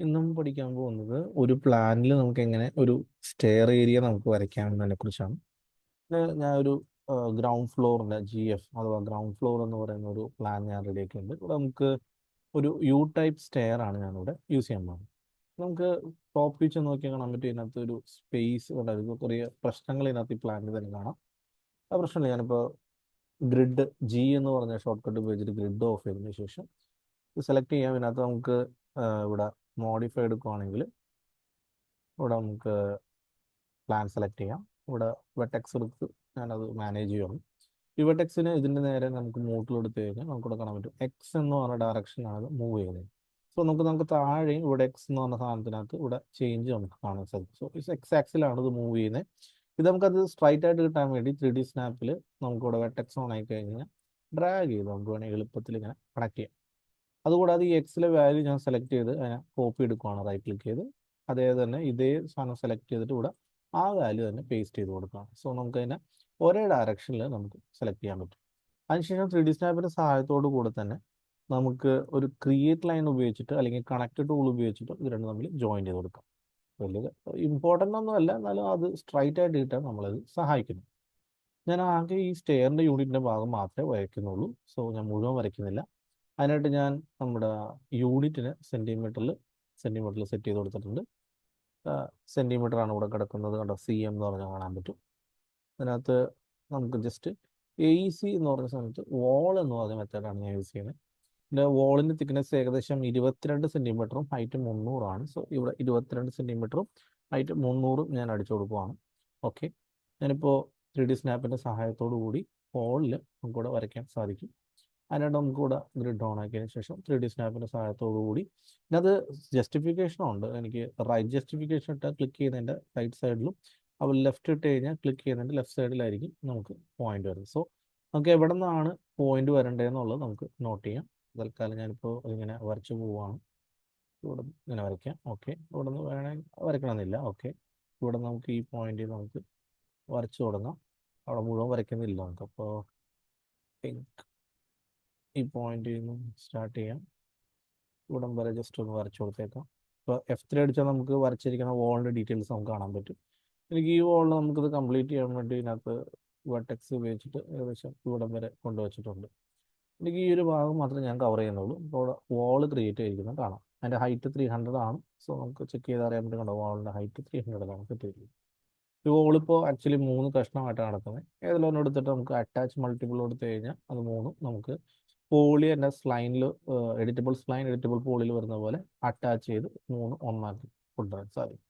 ഇന്നും പഠിക്കാൻ പോകുന്നത് ഒരു പ്ലാനിൽ നമുക്ക് എങ്ങനെ ഒരു സ്റ്റെയർ ഏരിയ നമുക്ക് വരയ്ക്കാമെന്നതിനെ കുറിച്ചാണ്. ഞാൻ ഒരു ഗ്രൗണ്ട് ഫ്ലോറിൻ്റെ GF അഥവാ ഗ്രൗണ്ട് ഫ്ലോർ എന്ന് പറയുന്ന ഒരു പ്ലാൻ ഞാൻ റെഡിയാക്കിയിട്ടുണ്ട്. ഇവിടെ നമുക്ക് ഒരു ടൈപ്പ് സ്റ്റെയർ ആണ് ഞാനിവിടെ യൂസ് ചെയ്യാൻ പോകുന്നത്. നമുക്ക് ടോപ്പ് വ്യൂ നോക്കിയാൽ കാണാൻ പറ്റും, ഇതിനകത്ത് ഒരു സ്പേസ് ഉണ്ടായിരുന്നു, കുറേ പ്രശ്നങ്ങൾ ഇതിനകത്ത് ഈ പ്ലാനിൽ തന്നെ കാണാം. ആ പ്രശ്നമില്ല, ഞാനിപ്പോൾ ഗ്രിഡ് എന്ന് പറഞ്ഞ ഷോർട്ട് കട്ട് ഉപയോഗിച്ചിട്ട് ഗ്രിഡ് ഓഫ് ചെയ്തതിന് ശേഷം സെലക്ട് ചെയ്യാം. ഇതിനകത്ത് നമുക്ക് ഇവിടെ മോഡിഫൈ എടുക്കുവാണെങ്കിൽ ഇവിടെ നമുക്ക് പ്ലാൻ സെലക്ട് ചെയ്യാം. ഇവിടെ വെർട്ടെക്സ് എടുത്ത് ഞാനത് മാനേജ് ചെയ്യണം. ഈ വെർട്ടെക്സിന് ഇതിൻ്റെ നേരെ നമുക്ക് മൂട്ടിലെടുത്ത് കഴിഞ്ഞാൽ നമുക്കിവിടെ കാണാൻ പറ്റും എക്സ് എന്ന് പറഞ്ഞ ഡയറക്ഷനാണ് അത് മൂവ് ചെയ്യുന്നത്. സോ നമുക്ക് താഴെയും ഇവിടെ എക്സ് എന്ന് പറഞ്ഞ സാധനത്തിനകത്ത് ഇവിടെ ചേഞ്ച് നമുക്ക് കാണാൻ സാധിക്കും. സോ എക്സ് ആക്സിലാണ് ഇത് മൂവ് ചെയ്യുന്നത്. ഇത് നമുക്കത് സ്ട്രൈറ്റ് ആയിട്ട് കിട്ടാൻ വേണ്ടി 3D സ്നാപ്പിൽ നമുക്കിവിടെ വെർട്ടെക്സ് ഓൺ ആയി കഴിഞ്ഞാൽ ഡ്രാഗ് ചെയ്ത് നമുക്ക് വേണമെങ്കിൽ എളുപ്പത്തിൽ ഇങ്ങനെ കണക്ട് ചെയ്യാം. അതുകൂടാതെ ഈ എക്സിലെ വാല്യൂ ഞാൻ സെലക്ട് ചെയ്ത് അതിനെ കോപ്പി എടുക്കുകയാണ്, റൈറ്റ് ക്ലിക്ക് ചെയ്ത് അതേ തന്നെ ഇതേ സാധനം സെലക്ട് ചെയ്തിട്ട് ഇവിടെ ആ വാല്യൂ തന്നെ പേസ്റ്റ് ചെയ്ത് കൊടുക്കാം. സോ നമുക്ക് അതിനെ ഒരേ ഡയറക്ഷനിൽ നമുക്ക് സെലക്ട് ചെയ്യാൻ പറ്റും. അതിനുശേഷം 3D സ്നാപ്പിൻ്റെ സഹായത്തോടു കൂടെ തന്നെ നമുക്ക് ഒരു ക്രിയേറ്റ് ലൈൻ ഉപയോഗിച്ചിട്ട് അല്ലെങ്കിൽ കണക്ട് ടൂൾ ഉപയോഗിച്ചിട്ട് ഇത് രണ്ടും തമ്മിൽ ജോയിൻ ചെയ്ത് കൊടുക്കാം. വലിയ ഇമ്പോർട്ടൻ്റ് ഒന്നുമല്ല, എന്നാലും അത് സ്ട്രൈറ്റ് ആയിട്ട് കിട്ടാൻ നമ്മളത് സഹായിക്കുന്നു. ഞാൻ ആകെ ഈ സ്റ്റെയറിൻ്റെ യൂണിറ്റിൻ്റെ ഭാഗം മാത്രമേ വരയ്ക്കുന്നുള്ളൂ. സോ ഞാൻ മുഴുവൻ വരയ്ക്കുന്നില്ല. അതിനായിട്ട് ഞാൻ നമ്മുടെ യൂണിറ്റിന് സെൻറ്റിമീറ്ററിൽ സെറ്റ് ചെയ്ത് കൊടുത്തിട്ടുണ്ട്. സെൻറ്റിമീറ്ററാണ് ഇവിടെ കിടക്കുന്നത്, കണ്ടോ, CM എന്ന് പറഞ്ഞാൽ കാണാൻ പറ്റും. അതിനകത്ത് നമുക്ക് ജസ്റ്റ് AC എന്ന് പറഞ്ഞ സമയത്ത് വോൾ എന്ന് പറഞ്ഞ മെത്തേഡാണ് ഞാൻ യൂസ് ചെയ്യുന്നത്. എൻ്റെ വോളിൻ്റെ തിക്നെസ് ഏകദേശം 22 സെൻറ്റിമീറ്ററും ഹൈറ്റ് 300 സോ ഇവിടെ 22 സെൻറ്റിമീറ്ററും ഹൈറ്റ് 300 ഞാൻ അടിച്ചു കൊടുക്കുവാണ്. ഓക്കെ, ഞാനിപ്പോൾ 3D സ്നാപ്പിൻ്റെ സഹായത്തോടു കൂടി വോളിൽ നമുക്കിവിടെ വരയ്ക്കാൻ സാധിക്കും. അതിനായിട്ട് നമുക്കിവിടെ ഗ്രിഡ് ഓൺ ആക്കിയതിന് ശേഷം 3D സ്നാപ്പിൻ്റെ സഹായത്തോടു കൂടി ഇതിനകത്ത് ജസ്റ്റിഫിക്കേഷനും ഉണ്ട്. എനിക്ക് റൈറ്റ് ജസ്റ്റിഫിക്കേഷൻ ഇട്ടാൽ ക്ലിക്ക് ചെയ്യുന്നതിൻ്റെ റൈറ്റ് സൈഡിലും അപ്പോൾ ലെഫ്റ്റ് ഇട്ട് കഴിഞ്ഞാൽ ക്ലിക്ക് ചെയ്യുന്നതിൻ്റെ ലെഫ്റ്റ് സൈഡിലായിരിക്കും നമുക്ക് പോയിന്റ് വരുന്നത്. സോ നമുക്ക് എവിടെ നിന്നാണ് പോയിന്റ് വരേണ്ടതെന്നുള്ളത് നമുക്ക് നോട്ട് ചെയ്യാം. തൽക്കാലം ഞാനിപ്പോൾ ഇങ്ങനെ വരച്ച് പോവുകയാണ്. ഇവിടെ ഇങ്ങനെ വരയ്ക്കാം. ഓക്കെ, ഇവിടെ നിന്ന് വേണമെങ്കിൽ വരയ്ക്കണമെന്നില്ല. ഓക്കെ, ഇവിടെ നമുക്ക് ഈ പോയിന്റ് നമുക്ക് വരച്ചു തുടങ്ങാം. അവിടെ മുഴുവൻ വരയ്ക്കുന്നില്ല നമുക്ക്. അപ്പോൾ ഈ പോയിന്റിൽ നിന്ന് സ്റ്റാർട്ട് ചെയ്യാം. ഇവിടം വരെ ജസ്റ്റ് ഒന്ന് വരച്ചു കൊടുത്തേക്കാം. ഇപ്പോൾ F3 അടിച്ചാൽ നമുക്ക് വരച്ചിരിക്കുന്ന വോളിൻ്റെ ഡീറ്റെയിൽസ് നമുക്ക് കാണാൻ പറ്റും. എനിക്ക് ഈ വോളിൽ നമുക്കിത് കംപ്ലീറ്റ് ചെയ്യാൻ വേണ്ടി ഇതിനകത്ത് വെർട്ടെക്സ് ഉപയോഗിച്ചിട്ട് ഏകദേശം ഇവിടം വരെ കൊണ്ടുവച്ചിട്ടുണ്ട്. എനിക്ക് ഈ ഒരു ഭാഗം മാത്രമേ ഞാൻ കവർ ചെയ്യുന്നുള്ളൂ. ഇപ്പോൾ ഇവിടെ വോൾ ക്രിയേറ്റ് ചെയ്തിരിക്കുന്നത് കാണാം. അതിൻ്റെ ഹൈറ്റ് 300 ആണ്. സോ നമുക്ക് ചെക്ക് ചെയ്ത് അറിയാൻ പറ്റും, കണ്ടോ, വോളിൻ്റെ ഹൈറ്റ് 300 സെറ്റ് ചെയ്തിരിക്കുന്നത്. ഈ വോളിപ്പോൾ ആക്ച്വലി 3 കഷ്ണമായിട്ടാണ് നടക്കുന്നത്. ഏതെല്ലാം എടുത്തിട്ട് നമുക്ക് അറ്റാച്ച് മൾട്ടിപ്പിൾ കൊടുത്തു കഴിഞ്ഞാൽ അത് 3 നമുക്ക് പോളി എൻ്റെ സ്ലൈനിൽ എഡിറ്റബിൾ പോളിയിൽ വരുന്ന പോലെ അറ്റാച്ച് ചെയ്ത് 3 ഒന്നാക്കി കൊണ്ടുവരാൻ സാധിക്കും.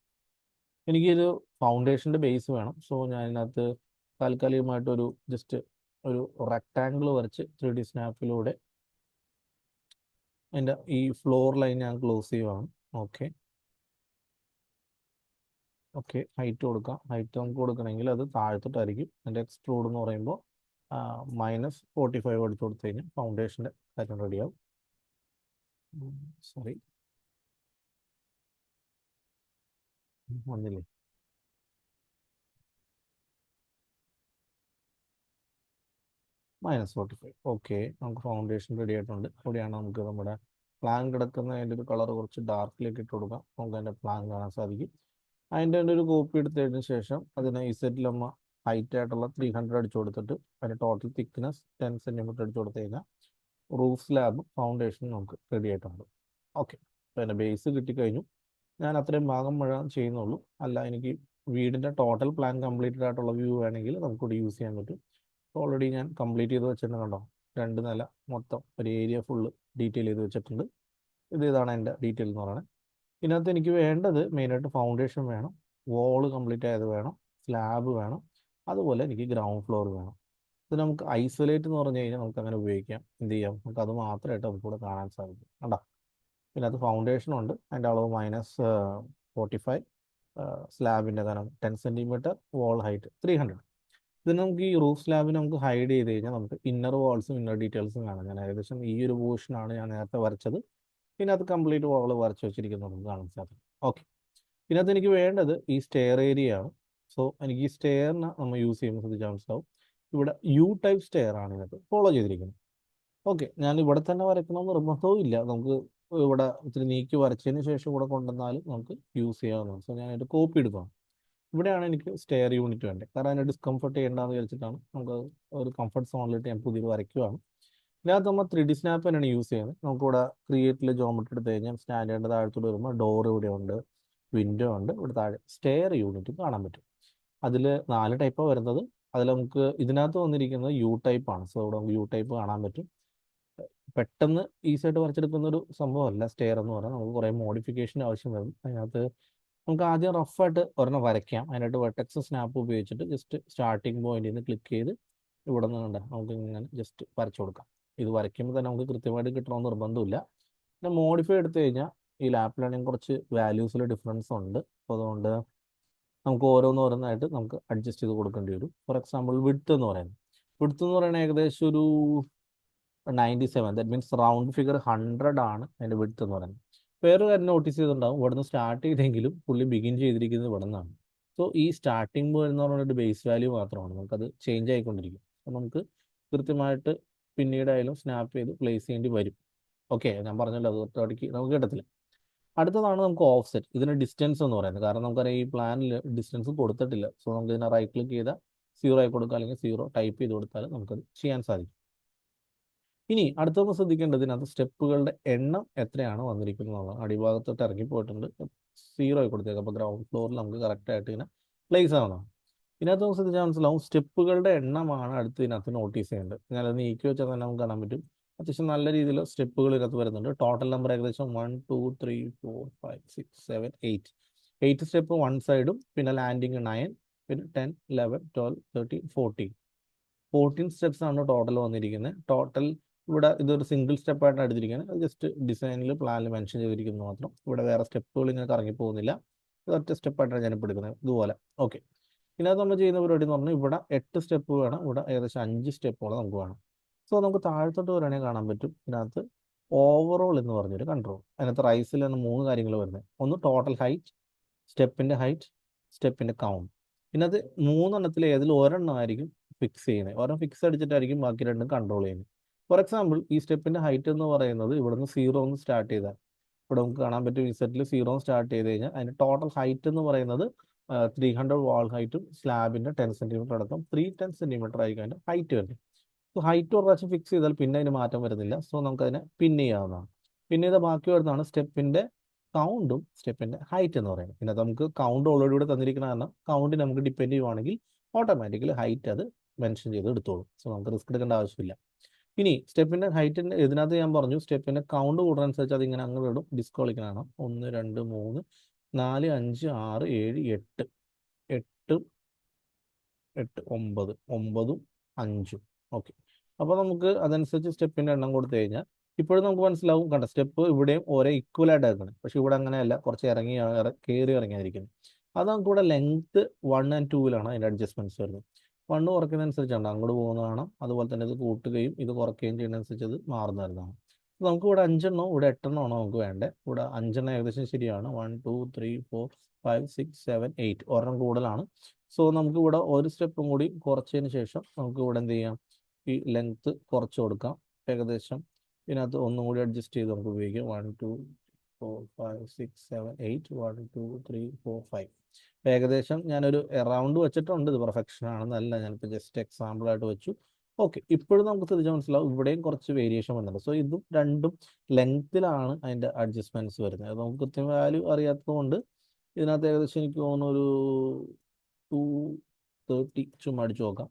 എനിക്കൊരു ഫൗണ്ടേഷൻ്റെ ബേസ് വേണം. സോ ഞാൻ ഇതിനകത്ത് താൽക്കാലികമായിട്ടൊരു ജസ്റ്റ് ഒരു റെക്റ്റാങ്കിൾ വരച്ച് 3D സ്നാപ്പിലൂടെ എൻ്റെ ഈ ഫ്ലോർ ലൈൻ ഞാൻ ക്ലോസ് ചെയ്യുവാണ്. ഓക്കെ, ഹൈറ്റ് കൊടുക്കാം. ഹൈറ്റ് നമുക്ക് കൊടുക്കണമെങ്കിൽ അത് താഴത്തോട്ടായിരിക്കും. എൻ്റെ എക്സ്ട്രൂഡ് എന്ന് പറയുമ്പോൾ -45 എടുത്ത് കൊടുത്തു കഴിഞ്ഞാൽ ഫൗണ്ടേഷൻ്റെ കാര്യം റെഡിയാവും. സോറി, വന്നില്ലേ? -45. ഓക്കെ, നമുക്ക് ഫൗണ്ടേഷൻ റെഡി ആയിട്ടുണ്ട്. ഇവിടെയാണ് നമുക്ക് നമ്മുടെ പ്ലാൻ കിടക്കുന്ന അതിൻ്റെ ഒരു കളർ കുറച്ച് ഡാർക്കിലേക്ക് ഇട്ട് കൊടുക്കാം. നമുക്ക് അതിൻ്റെ പ്ലാൻ കാണാൻ സാധിക്കും. അതിൻ്റെ തന്നെ ഒരു കോപ്പി എടുത്തതിന് ശേഷം അതിന് ഇസെറ്റിലമ്മ ഹൈറ്റ് ആയിട്ടുള്ള 300 അടിച്ചു കൊടുത്തിട്ട് അതിൻ്റെ ടോട്ടൽ തിക്നെസ് 10 സെൻറ്റിമീറ്റർ അടിച്ചു കൊടുത്തു കഴിഞ്ഞാൽ റൂഫ് സ്ലാബ് ഫൗണ്ടേഷൻ നമുക്ക് റെഡി ആയിട്ടുണ്ട്. ഓക്കെ, അപ്പോൾ അതിൻ്റെ ബേസ് കിട്ടിക്കഴിഞ്ഞു. ഞാൻ അത്രയും ഭാഗം മുഴുവൻ ചെയ്യുന്നുള്ളൂ. അല്ല, എനിക്ക് വീടിൻ്റെ ടോട്ടൽ പ്ലാൻ കംപ്ലീറ്റഡ് ആയിട്ടുള്ള വ്യൂ വേണമെങ്കിൽ നമുക്കിവിടെ യൂസ് ചെയ്യാൻ പറ്റും. ഓൾറെഡി ഞാൻ കംപ്ലീറ്റ് ചെയ്ത് വെച്ചിട്ടുണ്ട്, കണ്ടോ, 2 നില മൊത്തം ഒരു ഏരിയ ഫുള്ള് ഡീറ്റെയിൽ ചെയ്ത് വെച്ചിട്ടുണ്ട്. ഇതാണ് എൻ്റെ ഡീറ്റെയിൽ എന്ന് പറയുന്നത്. ഇതിനകത്ത് എനിക്ക് വേണ്ടത് മെയിനായിട്ട് ഫൗണ്ടേഷൻ വേണം, വോള് കംപ്ലീറ്റ് ആയത് വേണം, സ്ലാബ് വേണം, അതുപോലെ എനിക്ക് ഗ്രൗണ്ട് ഫ്ലോർ വേണം. ഇത് നമുക്ക് ഐസൊലേറ്റ് എന്ന് പറഞ്ഞു കഴിഞ്ഞാൽ നമുക്ക് അങ്ങനെ ഉപയോഗിക്കാം. എന്ത് ചെയ്യാം, നമുക്ക് അത് മാത്രമായിട്ട് നമുക്കിവിടെ കാണാൻ സാധിക്കും. കണ്ടോ, ഇതിനകത്ത് ഫൗണ്ടേഷൻ ഉണ്ട്, അതിൻ്റെ അളവ് -45, സ്ലാബിൻ്റെ കനം 10 സെൻറ്റിമീറ്റർ, വോൾ ഹൈറ്റ് 300. ഇത് നമുക്ക് ഈ റൂഫ് സ്ലാബിന് നമുക്ക് ഹൈഡ് ചെയ്ത് കഴിഞ്ഞാൽ നമുക്ക് ഇന്നർ വാൾസും ഇന്നർ ഡീറ്റെയിൽസും കാണാം. ഞാൻ ഏകദേശം ഈ ഒരു പോർഷനാണ് ഞാൻ നേരത്തെ വരച്ചത്. ഇതിനകത്ത് കംപ്ലീറ്റ് വാൾ വരച്ച് വെച്ചിരിക്കുന്നത് നമുക്ക് കാണാൻ സാധിക്കും. ഓക്കെ, ഇതിനകത്ത് എനിക്ക് വേണ്ടത് ഈ സ്റ്റെയർ ഏരിയ ആണ്. സോ എനിക്ക് ഈ സ്റ്റെയറിന് നമ്മൾ യൂസ് ചെയ്യുമ്പോൾ ശ്രദ്ധിച്ചാൽ മനസ്സിലാവും, ഇവിടെ ടൈപ്പ് സ്റ്റെയർ ആണ് ഇതിനകത്ത് ഫോളോ ചെയ്തിരിക്കുന്നത്. ഓക്കെ, ഞാൻ ഇവിടെ തന്നെ വരയ്ക്കണമെന്ന് നിർബന്ധവും ഇല്ല. നമുക്ക് ഇവിടെ ഇത്തിരി നീക്കി വരച്ചതിന് ശേഷം ഇവിടെ കൊണ്ടുവന്നാലും നമുക്ക് യൂസ് ചെയ്യാവുന്നതാണ്. സോ ഞാനൊരു കോപ്പി എടുക്കണം. ഇവിടെയാണ് എനിക്ക് സ്റ്റെയർ യൂണിറ്റ് വേണ്ടത്. കാരണം അതിനെ ഡിസ്കംഫർട്ട് ചെയ്യേണ്ടതെന്ന് വിചാരിച്ചിട്ടാണ് നമുക്ക് ഒരു കംഫർട്ട് സോണിലിട്ട് ഞാൻ പുതിയത് വരയ്ക്കുകയാണ്. ഇതിനകത്ത് നമ്മൾ 3D സ്നാപ്പ് തന്നെയാണ് യൂസ് ചെയ്യുന്നത്. നമുക്കിവിടെ ക്രിയേറ്റിൽ ജോമെട്രി എടുത്ത് കഴിഞ്ഞാൽ സ്റ്റാൻഡേർഡ് താഴത്തോട്ട് വരുമ്പോൾ ഡോർ ഇവിടെ ഉണ്ട്, വിൻഡോ ഉണ്ട്, ഇവിടെ താഴെ സ്റ്റെയർ യൂണിറ്റ് കാണാൻ പറ്റും. അതിൽ 4 ടൈപ്പാണ് വരുന്നത്. അതിൽ നമുക്ക് ഇതിനകത്ത് വന്നിരിക്കുന്നത് യു ടൈപ്പാണ്. സോ ഇവിടെ നമുക്ക് യു ടൈപ്പ് കാണാൻ പറ്റും. പെട്ടെന്ന് ഈസി ആയിട്ട് വരച്ചെടുക്കുന്ന ഒരു സംഭവമല്ല സ്റ്റെയർ എന്ന് പറഞ്ഞാൽ. നമുക്ക് കുറേ മോഡിഫിക്കേഷൻ ആവശ്യം വരും. അതിനകത്ത് നമുക്ക് ആദ്യം റഫായിട്ട് ഒരെണ്ണം വരയ്ക്കാം. അതിനായിട്ട് വെർട്ടെക്സ് സ്നാപ്പ് ഉപയോഗിച്ചിട്ട് ജസ്റ്റ് സ്റ്റാർട്ടിങ് പോയിന്റിൽ നിന്ന് ക്ലിക്ക് ചെയ്ത് ഇവിടെ നിന്ന് കണ്ട നമുക്ക് ഇങ്ങനെ ജസ്റ്റ് വരച്ചു കൊടുക്കാം. ഇത് വരയ്ക്കുമ്പോൾ തന്നെ നമുക്ക് കൃത്യമായിട്ട് കിട്ടണമെന്ന് നിർബന്ധമില്ല. പിന്നെ മോഡിഫൈ എടുത്തു കഴിഞ്ഞാൽ ഈ ലാപ്പിലാണെങ്കിൽ കുറച്ച് വാല്യൂസിൽ ഡിഫറൻസ് ഉണ്ട്. അപ്പോൾ അതുകൊണ്ട് നമുക്ക് ഓരോന്നായിട്ട് നമുക്ക് അഡ്ജസ്റ്റ് ചെയ്ത് കൊടുക്കേണ്ടി വരും. ഫോർ എക്സാമ്പിൾ വിഡ്ത്ത് എന്ന് പറയുന്നത് ഏകദേശം ഒരു 97, ദാറ്റ് മീൻസ് റൗണ്ട് ഫിഗർ 100 ആണ് അതിൻ്റെ വിഡ്ത്ത് എന്ന് പറയുന്നത്. വേറൊരു കാര്യം നോട്ടീസ് ചെയ്തിട്ടുണ്ടാവും, ഇവിടെ നിന്ന് സ്റ്റാർട്ട് ചെയ്തെങ്കിലും പുള്ളി ബിഗിൻ ചെയ്തിരിക്കുന്നത് ഇവിടെ നിന്നാണ്. സോ ഈ സ്റ്റാർട്ടിംഗ് പോയിന്റ് എന്ന് പറയുന്നത് ബേസ് വാല്യൂ മാത്രമാണ്, നമുക്കത് ചേഞ്ച് ആയിക്കൊണ്ടിരിക്കും. അപ്പോൾ നമുക്ക് കൃത്യമായിട്ട് പിന്നീടായാലും സ്നാപ്പ് ചെയ്ത് പ്ലേസ് ചെയ്യേണ്ടി വരും. ഓക്കെ, ഞാൻ പറഞ്ഞല്ലോ, അത് ഒറ്റയടിക്ക് നമുക്ക് കിട്ടത്തില്ല. അടുത്തതാണ് നമുക്ക് ഓഫ്സെറ്റ്. ഇതിന് ഡിസ്റ്റൻസ് എന്ന് പറയുന്നത്. കാരണം നമുക്കറിയാം ഈ പ്ലാനിൽ ഡിസ്റ്റൻസ് കൊടുത്തിട്ടില്ല. സോ നമുക്ക് ഇതിനെ റൈറ്റ് ക്ലിക്ക് ചെയ്താൽ 0 ആയി കൊടുക്കുക, അല്ലെങ്കിൽ 0 ടൈപ്പ് ചെയ്ത് കൊടുത്താൽ നമുക്കത് ചെയ്യാൻ സാധിക്കും. ഇനി അടുത്തൊന്ന് ശ്രദ്ധിക്കേണ്ടത്, ഇതിനകത്ത് സ്റ്റെപ്പുകളുടെ എണ്ണം എത്രയാണ് വന്നിരിക്കുന്നത് എന്നുള്ളതാണ്. അടിഭാഗത്തോട്ട് ഇറങ്ങിപ്പോയിട്ടുണ്ട്, 0 ആയി കൊടുത്തേക്കാം. അപ്പോൾ ഗ്രൗണ്ട് ഫ്ലോറിൽ നമുക്ക് കറക്റ്റായിട്ട് ഇങ്ങനെ പ്ലേസ് ആവുന്നതാണ്. ഇതിനകത്ത് നമുക്ക് ശ്രദ്ധിച്ചാൽ മനസ്സിലാവും സ്റ്റെപ്പുകളുടെ എണ്ണമാണ് അടുത്ത് ഇതിനകത്ത് നോട്ടീസ് ചെയ്യേണ്ടത്. ഞാനത് നീക്കി വെച്ചാൽ തന്നെ നമുക്ക് കാണാൻ പറ്റും. അത്യാവശ്യം നല്ല രീതിയിൽ സ്റ്റെപ്പുകൾ ഇതിനകത്ത് വരുന്നുണ്ട്. ടോട്ടൽ നമ്പർ ഏകദേശം 1 2 3 4 5 6 7 8 സ്റ്റെപ്പ് വൺ സൈഡും, പിന്നെ ലാൻഡിങ് 9, പിന്നെ 10 11 12 13 14 സ്റ്റെപ്സ് ആണ് ടോട്ടൽ വന്നിരിക്കുന്നത്. ടോട്ടൽ ഇവിടെ ഇതൊരു സിംഗിൾ സ്റ്റെപ്പായിട്ടാണ് എടുത്തിരിക്കുന്നത്. അത് ജസ്റ്റ് ഡിസൈനിൽ പ്ലാനിൽ മെൻഷൻ ചെയ്തിരിക്കുന്നത് മാത്രം. ഇവിടെ വേറെ സ്റ്റെപ്പുകൾ ഇങ്ങനെ കറങ്ങി പോകുന്നില്ല. ഇത് ഒറ്റ സ്റ്റെപ്പായിട്ടാണ് ഞാൻ ഇപ്പോൾ എടുക്കുന്നത് ഇതുപോലെ. ഓക്കെ, ഇതിനകത്ത് നമ്മൾ ചെയ്യുന്ന പരിപാടി എന്ന് പറഞ്ഞാൽ ഇവിടെ 8 സ്റ്റെപ്പ് വേണം, ഇവിടെ ഏകദേശം 5 സ്റ്റെപ്പോളം നമുക്ക് വേണം. സോ നമുക്ക് താഴത്തോട്ട് വരാണെങ്കിൽ കാണാൻ പറ്റും ഇതിനകത്ത് ഓവറോൾ എന്ന് പറഞ്ഞൊരു കൺട്രോൾ. അതിനകത്ത് റൈസിൽ നിന്ന് 3 കാര്യങ്ങൾ വരുന്നത്. ഒന്ന് ടോട്ടൽ ഹൈറ്റ്, സ്റ്റെപ്പിൻ്റെ കൗണ്ട്. ഇതിനകത്ത് 3 ഏതിൽ ഒരെണ്ണമായിരിക്കും ഫിക്സ് ചെയ്യുന്നത്. ഒരെണ്ണം ഫിക്സ് അടിച്ചിട്ടായിരിക്കും ബാക്കി രണ്ടും കൺട്രോൾ ചെയ്യുന്നത്. ഫോർ എക്സാമ്പിൾ ഈ സ്റ്റെപ്പിൻ്റെ ഹൈറ്റ് എന്ന് പറയുന്നത് ഇവിടുന്ന് 0 ഒന്ന് സ്റ്റാർട്ട് ചെയ്താൽ ഇവിടെ നമുക്ക് കാണാൻ പറ്റും. ഈ സെറ്റിൽ 0 സ്റ്റാർട്ട് ചെയ്ത് കഴിഞ്ഞാൽ അതിൻ്റെ ടോട്ടൽ ഹൈറ്റ് എന്ന് പറയുന്നത് 300 വാൾ ഹൈറ്റും സ്ലാബിൻ്റെ 10 സെൻറ്റിമീറ്റർ അടക്കം 310 സെൻറ്റിമീറ്റർ ആയിരിക്കും അതിൻ്റെ ഹൈറ്റ് വരുന്നത്. സോ ഹൈറ്റ് ഒരു പ്രാവശ്യം ഫിക്സ് ചെയ്താൽ പിന്നെ അതിന് മാറ്റം വരുന്നില്ല. സോ നമുക്കതിനെ പിൻ ചെയ്യാവുന്നതാണ്. പിന്നെ ഇത് ബാക്കി വരുന്നതാണ് സ്റ്റെപ്പിൻ്റെ കൗണ്ടും സ്റ്റെപ്പിൻ്റെ ഹൈറ്റ് എന്ന് പറയുന്നത്. പിന്നെ നമുക്ക് കൗണ്ട് ഓൾറെഡി ഇവിടെ തന്നിരിക്കുന്ന കാരണം കൗണ്ട് നമുക്ക് ഡിപ്പെൻഡ് ചെയ്യുവാണെങ്കിൽ ഓട്ടോമാറ്റിക്കലി ഹൈറ്റ് അത് മെൻഷൻ ചെയ്ത് എടുത്തോളും. സോ നമുക്ക് റിസ്ക് എടുക്കേണ്ട ആവശ്യമില്ല. ഇനി സ്റ്റെപ്പിൻ്റെ ഹൈറ്റിൻ്റെ ഇതിനകത്ത് ഞാൻ പറഞ്ഞു സ്റ്റെപ്പിൻ്റെ കൗണ്ട് കൂടുന്നതനുസരിച്ച് അതിങ്ങനെ അങ്ങ് ഇടും. ഡിസ്ക്വാളിഫിക്കേഷൻ 1 2 3 4 5 6 7 8 8 9 9 5. ഓക്കെ, അപ്പോൾ നമുക്ക് അതനുസരിച്ച് സ്റ്റെപ്പിൻ്റെ എണ്ണം കൊടുത്തു കഴിഞ്ഞാൽ ഇപ്പോഴും നമുക്ക് മനസ്സിലാവും. കണ്ട സ്റ്റെപ്പ് ഇവിടെയും ഒരേ ഈക്വലായിട്ട് ആക്കണം. പക്ഷെ ഇവിടെ അങ്ങനെയല്ല, കുറച്ച് കയറി ഇറങ്ങിയായിരിക്കുന്നത്. അത് നമുക്ക് ഇവിടെ ലെങ്ത്ത് 1 and 2 അതിൻ്റെ അഡ്ജസ്റ്റ്മെൻറ്റ്സ് വരുന്നത്. 1 കുറയ്ക്കുന്നതനുസരിച്ചാണ് അങ്ങോട്ട് പോകുന്നതാണ്. അതുപോലെ തന്നെ ഇത് കൂട്ടുകയും ഇത് കുറയ്ക്കുകയും ചെയ്യുന്നതനുസരിച്ച് അത് മാറുന്ന വരുന്നതാണ്. നമുക്ക് ഇവിടെ 5 എണ്ണോ ഇവിടെ 8 എണ്ണമാണോ നമുക്ക് വേണ്ടത്. ഇവിടെ 5 എണ്ണം ഏകദേശം ശരിയാണ്. 1 2 3 4 5 6 7 8 ഒരെണ്ണം കൂടുതലാണ്. സോ നമുക്ക് ഇവിടെ ഒരു സ്റ്റെപ്പും കൂടി കുറച്ചതിന് ശേഷം നമുക്ക് ഇവിടെ എന്ത് ചെയ്യാം, ഈ ലെങ്ത്ത് കുറച്ച് കൊടുക്കാം. ഏകദേശം ഇതിനകത്ത് ഒന്നും കൂടി അഡ്ജസ്റ്റ് ചെയ്ത് നമുക്ക് ഉപയോഗിക്കാം. 1 2 4 5 6 7 8 1 2 3 4 5. ഏകദേശം ഞാനൊരു എറൗണ്ട് വെച്ചിട്ടുണ്ട്. ഇത് പെർഫെക്ഷൻ ആണെന്നല്ല, ഞാനിപ്പോൾ ജസ്റ്റ് എക്സാമ്പിളായിട്ട് വെച്ചു. ഓക്കെ, ഇപ്പോഴും നമുക്ക് ശ്രദ്ധിച്ചാൽ മനസ്സിലാവും ഇവിടെയും കുറച്ച് വേരിയേഷൻ വന്നിട്ടുണ്ട്. സോ ഇതും രണ്ടും ലെങ്ത്തിലാണ് അതിൻ്റെ അഡ്ജസ്റ്റ്മെൻറ്റ്സ് വരുന്നത്. അത് നമുക്ക് കൃത്യം വാല്യൂ അറിയാത്തതുകൊണ്ട് ഇതിനകത്ത് ഏകദേശം എനിക്ക് തോന്നുന്നു ഒരു 230 ചുമ്മാ അടിച്ച് നോക്കാം.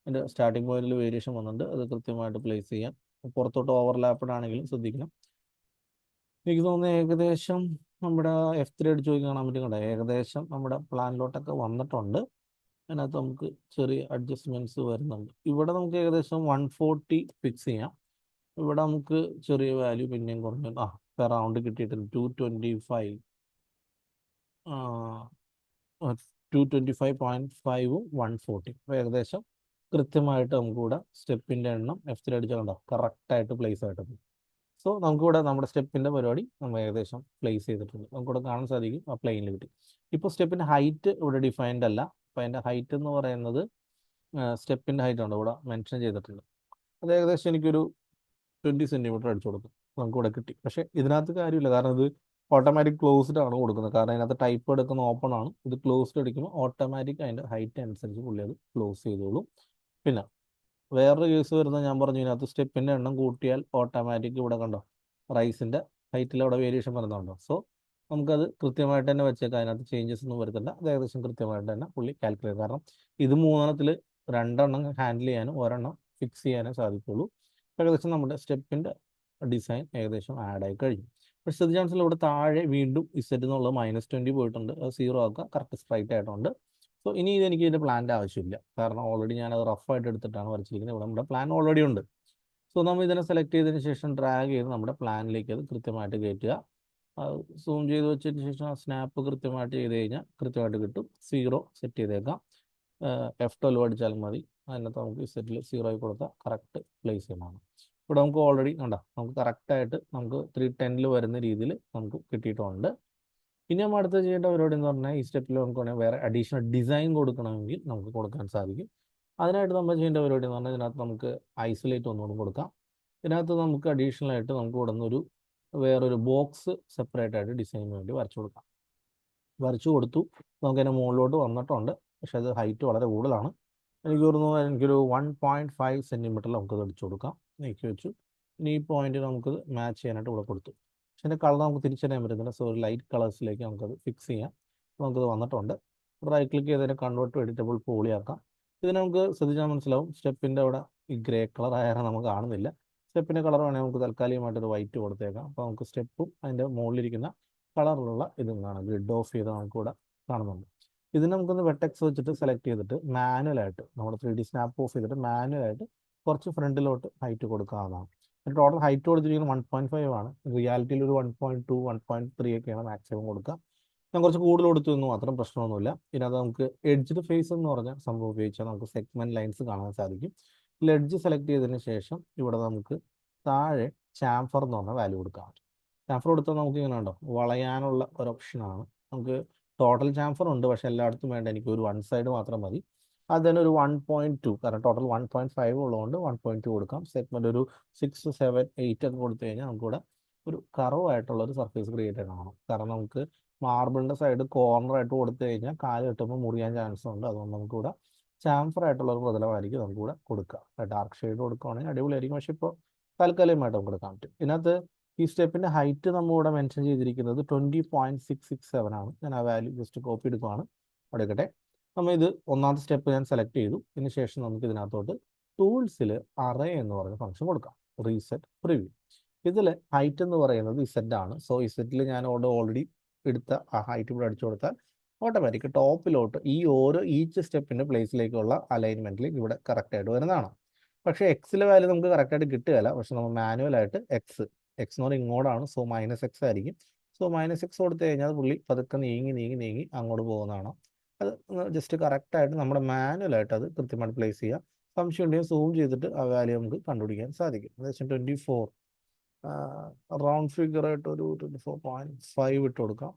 അതിൻ്റെ സ്റ്റാർട്ടിംഗ് പോയിന്റിൽ വേരിയേഷൻ വന്നിട്ടുണ്ട്. അത് കൃത്യമായിട്ട് പ്ലേസ് ചെയ്യാം. പുറത്തോട്ട് ഓവർലാപ്പഡ് ആണെങ്കിലും ശ്രദ്ധിക്കണം. എനിക്ക് തോന്നുന്നത് ഏകദേശം നമ്മുടെ F3 അടിച്ച് നോക്കി കാണാൻ പറ്റും. കണ്ടോ, ഏകദേശം നമ്മുടെ പ്ലാനിലോട്ടൊക്കെ വന്നിട്ടുണ്ട്. അതിനകത്ത് നമുക്ക് ചെറിയ അഡ്ജസ്റ്റ്മെൻറ്റ്സ് വരുന്നുണ്ട്. ഇവിടെ നമുക്ക് ഏകദേശം 140 ഫിക്സ് ചെയ്യാം. ഇവിടെ നമുക്ക് ചെറിയ വാല്യൂ പിന്നെയും കുറഞ്ഞു റൗണ്ട് കിട്ടിയിട്ടുണ്ട്. 225 225.5ഉം 140. അപ്പോൾ ഏകദേശം കൃത്യമായിട്ട് നമുക്കിവിടെ സ്റ്റെപ്പിൻ്റെ എണ്ണം F3 അടിച്ചാൽ കണ്ടോ കറക്റ്റായിട്ട് പ്ലേസ് ആയിട്ടുണ്ട്. സോ നമുക്കിവിടെ നമ്മുടെ സ്റ്റെപ്പിൻ്റെ പരിപാടി നമ്മൾ ഏകദേശം പ്ലേസ് ചെയ്തിട്ടുണ്ട്. നമുക്കിവിടെ കാണാൻ സാധിക്കും ആ പ്ലെയിനിൽ കിട്ടി. ഇപ്പോൾ സ്റ്റെപ്പിൻ്റെ ഹൈറ്റ് ഇവിടെ ഡിഫൈൻഡ് അല്ല. അപ്പോൾ അതിൻ്റെ ഹൈറ്റ് എന്ന് പറയുന്നത് സ്റ്റെപ്പിൻ്റെ ഹൈറ്റ് ഉണ്ട് ഇവിടെ മെൻഷൻ ചെയ്തിട്ടുണ്ട്. അത് ഏകദേശം എനിക്കൊരു 20 സെൻറ്റിമീറ്റർ അടിച്ചു കൊടുക്കും. നമുക്ക് ഇവിടെ കിട്ടി. പക്ഷേ ഇതിനകത്ത് കാര്യമില്ല, കാരണം ഇത് ഓട്ടോമാറ്റിക് ക്ലോസ്ഡ് ആണ് കൊടുക്കുന്നത്. കാരണം അതിനകത്ത് ടൈപ്പ് എടുക്കുന്ന ഓപ്പൺ ആണ്. ഇത് ക്ലോസ്ഡ് അടിക്കുമ്പോൾ ഓട്ടോമാറ്റിക് അതിൻ്റെ ഹൈറ്റ് അനുസരിച്ച് പുള്ളി അത് ക്ലോസ് ചെയ്തോളും. പിന്നെ വേറൊരു കേസ് വരുന്നത്, ഞാൻ പറഞ്ഞു ഇതിനകത്ത് സ്റ്റെപ്പിൻ്റെ എണ്ണം കൂട്ടിയാൽ ഓട്ടോമാറ്റിക് ഇവിടെ കണ്ടോ റൈസിൻ്റെ ഹൈറ്റിൽ അവിടെ വേരിയേഷൻ വരുന്നുണ്ടോ. സോ നമുക്കത് കൃത്യമായിട്ട് തന്നെ വെച്ചേക്കാം, അതിനകത്ത് ചേഞ്ചസ് ഒന്നും വരുത്തില്ല. അത് ഏകദേശം കൃത്യമായിട്ട് തന്നെ പുള്ളി കാൽക്കുലേറ്റ്. കാരണം ഇത് 3 2 ഹാൻഡിൽ ചെയ്യാനും ഒരെണ്ണം ഫിക്സ് ചെയ്യാനേ സാധിക്കുള്ളൂ. ഏകദേശം നമ്മുടെ സ്റ്റെപ്പിൻ്റെ ഡിസൈൻ ഏകദേശം ആഡായി കഴിഞ്ഞു. പക്ഷേ ശ്രദ്ധിച്ചാൽ ഇവിടെ താഴെ വീണ്ടും ഇസെറ്റ് എന്നുള്ളത് -20 പോയിട്ടുണ്ട്. അത് 0 ആക്കുക, കറക്റ്റ് സ്ട്രൈറ്റ് ആയിട്ടുണ്ട്. സോ ഇനി എനിക്ക് ഇതിൻ്റെ പ്ലാൻ്റെ ആവശ്യമില്ല, കാരണം ഓൾറെഡി ഞാനത് റഫായിട്ട് എടുത്തിട്ടാണ് വരച്ചിരിക്കുന്നത്. ഇവിടെ നമ്മുടെ പ്ലാൻ ഓൾറെഡി ഉണ്ട്. സോ നമ്മൾ ഇതിനെ സെലക്ട് ചെയ്തതിന് ശേഷം ഡ്രാഗ് ചെയ്ത് നമ്മുടെ പ്ലാനിലേക്ക് അത് കൃത്യമായിട്ട് കയറ്റുക. സൂം ചെയ്ത് വെച്ചതിന് ശേഷം ആ സ്നാപ്പ് കൃത്യമായിട്ട് ചെയ്ത് കഴിഞ്ഞാൽ കൃത്യമായിട്ട് കിട്ടും. 0 സെറ്റ് ചെയ്തേക്കാം. F12 അടിച്ചാൽ മതി. അതിനകത്ത് നമുക്ക് സെറ്റിൽ 0 കൊടുത്താൽ കറക്റ്റ് പ്ലേസ് ചെയ്യുന്നതാണ്. ഇവിടെ നമുക്ക് ഓൾറെഡി കണ്ടോ, നമുക്ക് കറക്റ്റായിട്ട് നമുക്ക് 310 വരുന്ന രീതിയിൽ നമുക്ക് കിട്ടിയിട്ടുണ്ട്. ഇനി നമ്മൾ അടുത്ത് ചെയ്യേണ്ട പരിപാടി എന്ന് പറഞ്ഞാൽ, ഈ സ്റ്റെപ്പിൽ നമുക്ക് വേണമെങ്കിൽ വേറെ അഡീഷണൽ ഡിസൈൻ കൊടുക്കണമെങ്കിൽ നമുക്ക് കൊടുക്കാൻ സാധിക്കും. അതിനായിട്ട് നമ്മൾ ചെയ്യേണ്ട പരിപാടി എന്ന് പറഞ്ഞാൽ, ഇതിനകത്ത് നമുക്ക് ഐസൊലേറ്റ് ഒന്നുകൂടി കൊടുക്കാം. ഇതിനകത്ത് നമുക്ക് അഡീഷണൽ ആയിട്ട് നമുക്ക് ഇവിടെ നിന്നൊരു വേറൊരു ബോക്സ് സെപ്പറേറ്റ് ആയിട്ട് ഡിസൈനിന് വേണ്ടി വരച്ചു കൊടുക്കാം. വരച്ചു കൊടുത്തു, നമുക്കതിൻ്റെ മുകളിലോട്ട് വന്നിട്ടുണ്ട്. പക്ഷേ അത് ഹൈറ്റ് വളരെ കൂടുതലാണ്. എനിക്കൊരു 1.5 സെൻറ്റിമീറ്ററിൽ നമുക്കത് അടിച്ചു കൊടുക്കാം. നീക്കി വെച്ചു. ഇനി ഈ പോയിന്റ് നമുക്കത് മാച്ച് ചെയ്യാനായിട്ട് ഇവിടെ കൊടുത്തു. പക്ഷേ അതിൻ്റെ കളർ നമുക്ക് തിരിച്ചറിയാൻ പറ്റുന്നില്ല. സോ ഒരു ലൈറ്റ് കളേഴ്സിലേക്ക് നമുക്കത് ഫിക്സ് ചെയ്യാം. നമുക്കത് വന്നിട്ടുണ്ട്. റൈറ്റ് ക്ലിക്ക് ചെയ്തതിനെ കൺവേർട്ട് ടു എഡിറ്റബിൾ പോളിയാക്കാം. ഇതിന് നമുക്ക് ശ്രദ്ധിച്ചാൽ മനസ്സിലാവും, സ്റ്റെപ്പിൻ്റെ അവിടെ ഈ ഗ്രേ കളർ ആയാലും നമുക്ക് കാണുന്നില്ല. സ്റ്റെപ്പിൻ്റെ കളർ വേണമെങ്കിൽ നമുക്ക് താൽക്കാലികമായിട്ടൊരു വൈറ്റ് കൊടുത്തേക്കാം. അപ്പോൾ നമുക്ക് സ്റ്റെപ്പും അതിൻ്റെ മുകളിലിരിക്കുന്ന കളറിലുള്ള ഇതും കാണാം. ഗ്രിഡ് ഓഫ് ചെയ്ത് നമുക്കിവിടെ കാണുന്നുണ്ട്. ഇതിന് നമുക്കൊന്ന് വെട്ടെക്സ് വെച്ചിട്ട് സെലക്ട് ചെയ്തിട്ട് മാനുവലായിട്ട് നമ്മുടെ 3D സ്നാപ്പ് ഓഫ് ചെയ്തിട്ട് മാനുവലായിട്ട് കുറച്ച് ഫ്രണ്ടിലോട്ട് ഹൈറ്റ് കൊടുക്കാവുന്നതാണ്. ടോട്ടൽ ഹൈറ്റ് കൊടുത്തിരിക്കുന്നത് 1.5 ആണ്. റിയാലിറ്റിയിൽ ഒരു 1.2 1.3 ഒക്കെയാണ് മാക്സിമം കൊടുക്കുക. ഞാൻ കുറച്ച് കൂടുതൽ കൊടുത്തു എന്ന് മാത്രം, പ്രശ്നമൊന്നുമില്ല. ഇതിനകത്ത് നമുക്ക് എഡ്ജ്ഡ് ഫേസ് എന്ന് പറഞ്ഞ സംഭവം ഉപയോഗിച്ചാൽ നമുക്ക് സെഗ്മെന്റ് ലൈൻസ് കാണാൻ സാധിക്കും. ഇതിൽ എഡ്ജ് സെലക്ട് ചെയ്തതിന് ശേഷം ഇവിടെ നമുക്ക് താഴെ ചാംഫർ എന്ന് പറഞ്ഞ വാല്യൂ കൊടുക്കാൻ പറ്റും. ചാംഫർ കൊടുത്താൽ നമുക്ക് ഇങ്ങനെ ഉണ്ടോ വളയാനുള്ള ഒരു ഓപ്ഷനാണ്. നമുക്ക് ടോട്ടൽ ചാംഫർ ഉണ്ട്, പക്ഷേ എല്ലായിടത്തും വേണ്ട, എനിക്ക് ഒരു 1 സൈഡ് മാത്രം മതി. അത് തന്നെ ഒരു 1.2, കാരണം ടോട്ടൽ 1.5 ഉള്ളതുകൊണ്ട് 1.2 കൊടുക്കാം. സെഗ്മെന്റ് ഒരു 6 7 8 ഒക്കെ കൊടുത്തു കഴിഞ്ഞാൽ നമുക്കിവിടെ ഒരു കർവ് ആയിട്ടുള്ള ഒരു സർഫേസ് ക്രിയേറ്റ് കാണണം. കാരണം നമുക്ക് മാർബിളിൻ്റെ സൈഡ് കോർണറായിട്ട് കൊടുത്തു കഴിഞ്ഞാൽ കാല് കെട്ടുമ്പോൾ മുറിയാൻ ചാൻസ് ഉണ്ട്. അതുകൊണ്ട് നമുക്കിവിടെ ചാംഫർ ആയിട്ടുള്ള ഒരു പ്രതലമായിരിക്കും നമുക്കിവിടെ കൊടുക്കുക. ഡാർക്ക് ഷെയ്ഡ് കൊടുക്കുകയാണെങ്കിൽ അടിപൊളിയായിരിക്കും. പക്ഷേ ഇപ്പോൾ താൽക്കാലികമായിട്ട് നമുക്ക് കൊടുക്കാൻ പറ്റും. ഇതിനകത്ത് ഈ സ്റ്റെപ്പിൻ്റെ ഹൈറ്റ് നമ്മളിവിടെ മെൻഷൻ ചെയ്തിരിക്കുന്നത് 20.667 ആണ്. ഞാൻ ആ വാല്യൂ ജസ്റ്റ് കോപ്പി എടുക്കുകയാണ്. അവിടെ എടുക്കട്ടെ. നമ്മൾ ഇത് ഒന്നാമത്തെ സ്റ്റെപ്പ് ഞാൻ സെലക്ട് ചെയ്തു. ഇതിന് ശേഷം നമുക്ക് ഇതിനകത്തോട്ട് ടൂൾസിൽ അറേ എന്ന് പറയുന്ന ഫംഗ്ഷൻ കൊടുക്കാം. Reset preview. ഇതിൽ ഹൈറ്റ് എന്ന് പറയുന്നത് ഇസെറ്റ് ആണ്. സോ ഇസെറ്റിൽ ഞാൻ ഓൾറെഡി എടുത്ത ആ ഹൈറ്റ് ഇവിടെ അടിച്ചു കൊടുത്താൽ ഓട്ടോമാറ്റിക് ടോപ്പിലോട്ട് ഈച്ച് സ്റ്റെപ്പിൻ്റെ പ്ലേസിലേക്കുള്ള അലൈൻമെൻറ്റിൽ ഇവിടെ കറക്റ്റായിട്ട് വരുന്നതാണ്. പക്ഷേ എക്സിലെ വാല്യൂ നമുക്ക് കറക്റ്റായിട്ട് കിട്ടുകയില്ല. പക്ഷെ നമ്മൾ മാനുവലായിട്ട് എക്സ് എന്ന് പറഞ്ഞാൽ ഇങ്ങോട്ടാണ്. സോ -x ആയിരിക്കും. സോ -x കൊടുത്തു കഴിഞ്ഞാൽ പുള്ളി പതുക്കെ നീങ്ങി അങ്ങോട്ട് പോകുന്നതാണ്. അത് ജസ്റ്റ് കറക്റ്റായിട്ട് നമ്മുടെ മാനുവലായിട്ട് അത് കൃത്യമായിട്ട് പ്ലേസ് ചെയ്യുക. സംശയം ഉണ്ടെങ്കിൽ സൂം ചെയ്തിട്ട് ആ വാല്യൂ നമുക്ക് കണ്ടുപിടിക്കാൻ സാധിക്കും. ഏകദേശം 24 റൗണ്ട് ഫിഗർ ആയിട്ട് ഒരു 24.5 ഇട്ട് കൊടുക്കാം.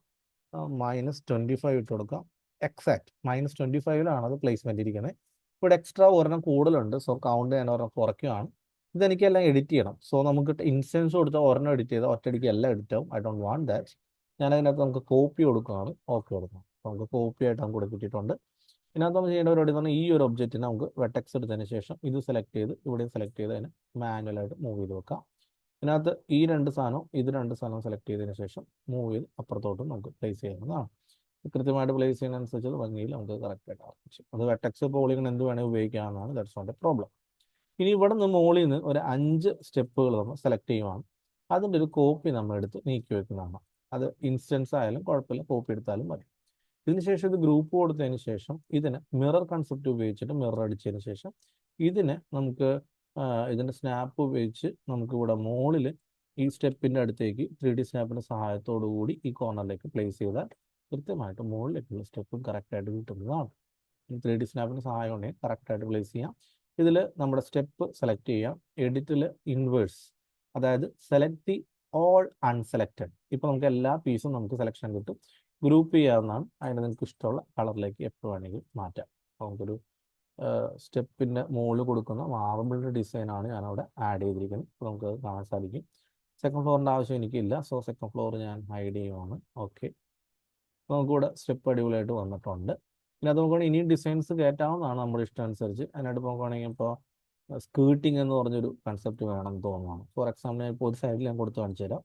-25 ഇട്ട് കൊടുക്കാം. എക്സാക്ട് -25 അത് പ്ലേസ്മെന്റ് ഇരിക്കുന്നത്. ഇവിടെ എക്സ്ട്രാ ഒരെണ്ണം കൂടുതലുണ്ട്. സോ കൗണ്ട് ഞാൻ ഒരെണ്ണം കുറയ്ക്കുകയാണ്. ഇതെനിക്കെല്ലാം എഡിറ്റ് ചെയ്യണം. സോ നമുക്ക് ഇൻസ്റ്റൻസ് കൊടുത്താൽ ഒരെണ്ണം എഡിറ്റ് ചെയ്താൽ ഒറ്റയടിക്ക് എല്ലാം എഡിറ്റ് ആവും. I don't want that. ഞാൻ അതിനകത്ത് നമുക്ക് കോപ്പി കൊടുക്കുകയാണ്. ഓക്കെ കൊടുക്കണം. നമുക്ക് കോപ്പി ആയിട്ട് നമുക്ക് ഇവിടെ കിട്ടിയിട്ടുണ്ട്. ഇതിനകത്ത് നമ്മൾ ചെയ്യേണ്ട പരിപാടി എന്ന് പറഞ്ഞാൽ, ഈ ഒരു ഒബ്ജക്റ്റിനെ നമുക്ക് വെട്ടെക്സ് എടുത്തതിന് ശേഷം ഇത് സെലക്ട് ചെയ്ത് ഇവിടെയും സെലക്ട് ചെയ്ത് അതിനെ മാനുവലായിട്ട് മൂവ് ചെയ്ത് വെക്കാം. ഇതിനകത്ത് ഈ രണ്ട് സാധനവും സെലക്ട് ചെയ്തതിന് ശേഷം മൂവ് ചെയ്ത് അപ്പുറത്തോട്ടും നമുക്ക് പ്ലേസ് ചെയ്യാവുന്നതാണ്. കൃത്യമായിട്ട് പ്ലേസ് ചെയ്യുന്നതനുസരിച്ച് ഭംഗിയിൽ നമുക്ക് കറക്റ്റായിട്ട് ആർക്കും. അത് വെട്ടെക്സ് പോളിഗൺ എന്ത് വേണമെങ്കിൽ ഉപയോഗിക്കാവുന്നതാണ്. That's not a problem. ഇനി ഇവിടെ നിന്ന് മുകളിൽ നിന്ന് ഒരു 5 സ്റ്റെപ്പുകൾ നമ്മൾ സെലക്ട് ചെയ്യുവാണ്. അതിൻ്റെ ഒരു കോപ്പി നമ്മൾ എടുത്ത് നീക്കി വെക്കുന്നതാണ്. അത് ഇൻസ്റ്റൻസ് ആയാലും കുഴപ്പമില്ല, കോപ്പി എടുത്താലും മതി. ഇതിനുശേഷം ഇത് ഗ്രൂപ്പ് കൊടുത്തതിന് ശേഷം ഇതിന് മിറർ കൺസെപ്റ്റ് ഉപയോഗിച്ചിട്ട് മിറർ അടിച്ചതിന് ശേഷം ഇതിനെ നമുക്ക് ഇതിൻ്റെ സ്നാപ്പ് ഉപയോഗിച്ച് നമുക്ക് ഇവിടെ മുകളിൽ ഈ സ്റ്റെപ്പിൻ്റെ അടുത്തേക്ക് 3D സ്നാപ്പിൻ്റെ സഹായത്തോടു കൂടി ഈ കോർണറിലേക്ക് പ്ലേസ് ചെയ്താൽ കൃത്യമായിട്ട് മുകളിലേക്കുള്ള സ്റ്റെപ്പും കറക്റ്റായിട്ട് കിട്ടുന്നതാണ്. 3D സ്നാപ്പിൻ്റെ സഹായം ഉണ്ടെങ്കിൽ കറക്റ്റായിട്ട് പ്ലേസ് ചെയ്യാം. ഇതിൽ നമ്മുടെ സ്റ്റെപ്പ് സെലക്ട് ചെയ്യാം. എഡിറ്റിൽ ഇൻവേഴ്സ്, അതായത് സെലക്ട് ദി ഓൾ അൺസെലക്റ്റഡ്. ഇപ്പോൾ നമുക്ക് എല്ലാ പീസും നമുക്ക് സെലക്ഷൻ കിട്ടും. ഗ്രൂപ്പ് ചെയ്യാവുന്നതാണ്. അതിന് നിങ്ങൾക്ക് ഇഷ്ടമുള്ള കളറിലേക്ക് എപ്പോൾ വേണമെങ്കിലും മാറ്റാം. നമുക്കൊരു സ്റ്റെപ്പിൻ്റെ മുകളിൽ കൊടുക്കുന്ന മാർബിളിൻ്റെ ഡിസൈനാണ് ഞാനവിടെ ആഡ് ചെയ്തിരിക്കുന്നത്. അപ്പോൾ നമുക്കത് കാണാൻ സാധിക്കും. സെക്കൻഡ് ഫ്ലോറിൻ്റെ ആവശ്യം എനിക്കില്ല. സോ സെക്കൻഡ് ഫ്ലോർ ഞാൻ ഹൈഡ് ചെയ്യുവാണ്. ഓക്കെ, നമുക്കിവിടെ സ്റ്റെപ്പ് അടിപൊളിയായിട്ട് വന്നിട്ടുണ്ട്. പിന്നെ അത് നോക്കുകയാണെങ്കിൽ ഇനിയും ഡിസൈൻസ് കയറ്റാവുന്നതാണ് നമ്മുടെ ഇഷ്ടം അനുസരിച്ച്. അതിനായിട്ട് നോക്കുകയാണെങ്കിൽ ഇപ്പോൾ സ്കേർട്ടിങ് എന്ന് പറഞ്ഞൊരു കൺസെപ്റ്റ് വേണമെന്ന് തോന്നുന്നതാണ്. ഫോർ എക്സാമ്പിൾ ഇപ്പോൾ ഒരു സൈഡിൽ ഞാൻ കൊടുത്ത് കാണിച്ചു തരാം.